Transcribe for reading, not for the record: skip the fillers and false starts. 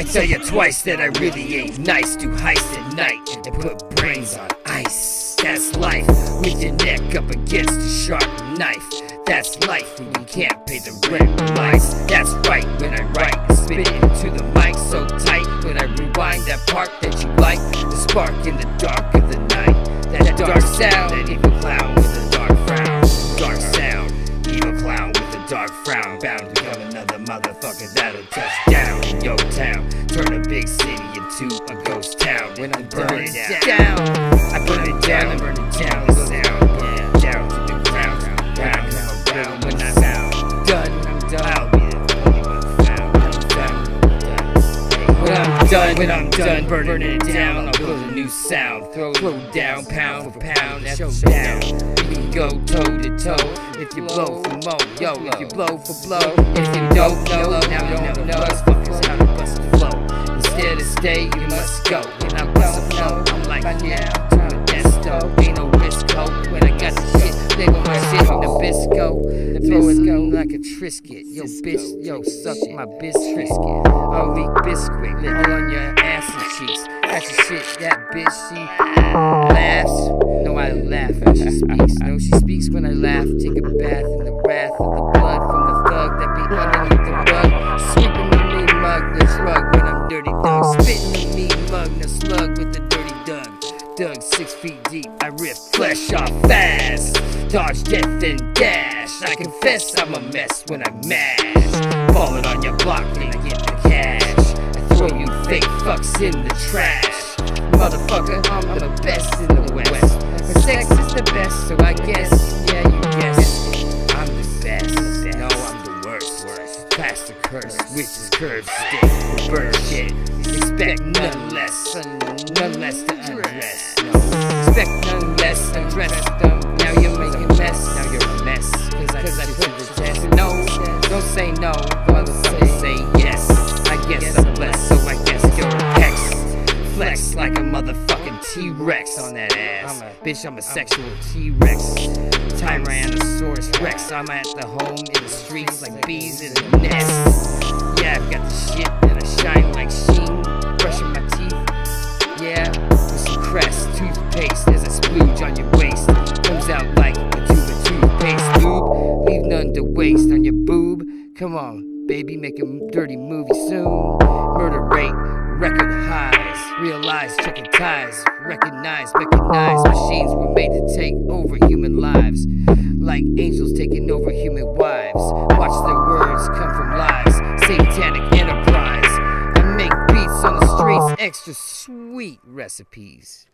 tell you twice that I really ain't nice. Do heist at night and put brains on ice. That's life, with your neck up against a sharp knife. That's life when you can't pay the rent with lights. That's right when I write and spit it into the mic so tight. When I rewind that part that you like, the spark in the dark of the night. That dark sound, that evil clown with a dark frown. Dark sound, evil clown with a dark frown. Bound to become another motherfucker that'll touch down in your town. Turn a big city into a ghost town. When I burn it down, I burn it down and burn it down. The sound, yeah, down to the ground. Round and around when I'm done, I'll be the only one found. When I'm done burning it down, I'll build a new sound. Throw down, pound for pound, showdown. We can go toe to toe if you blow for mo, yo. If you blow for blow, if you don't know, now you know. Motherfuckers how to bust the flow. Instead of stay, you must go. When I bust a flow, I'm like now to a desto. Ain't no risk hope when I got the shit. They gon' my shit from the Bisco. The Bisco like a Triscuit. Yo, bitch, yo, suck my biscuit. I'll leak biscuit, lick on your ass and cheeks. Got your shit, that bitch, she laughs. No, I laugh when she speaks. No, she speaks when I laugh. Take a bath in the wrath of the blood from the thug that be underneath the rug. Sweeping the mean mug, the shrug when I'm dirty dog. Spitting the mean mug, the slug with the dirty dug. Dug 6 feet deep, I rip flesh off fast. Dodge death and dash. I confess I'm a mess when I mash. Falling on your block, then I get the cash. I throw you fake fucks in the trash. Motherfucker, I'm the best in the West. But sex is the best, so I guess, yeah, you guess I'm the best. No, I'm the worst. Past the curse, witch's curve stick, burn shit. Expect none less to undress. No, expect none less undress. Now you're making mess. Now you're a mess. Cause I put the test. No, don't say no. Motherfucker say yes. I guess I'm blessed, so I guess you're X. Flex like a motherfucking T-Rex on that ass. Bitch, I'm a sexual T-Rex. Tyrannosaurus Rex. I'm at the home in the streets like bees in a nest. Yeah, I've got the shit and I shine like sheen. Brushing my teeth. Yeah, with some crest, toothpaste. There's a splooge on your waist. Comes out like a tube of toothpaste lube. Leave none to waste on your boob. Come on, baby, make a dirty movie soon. Murder rate, record highs. Realize, checking ties. Recognize, machines were made to take over human lives. Like angels taking over human wives. Watch their words come from lies. Satanic enterprise. I make beats on the streets, extra sweet recipes.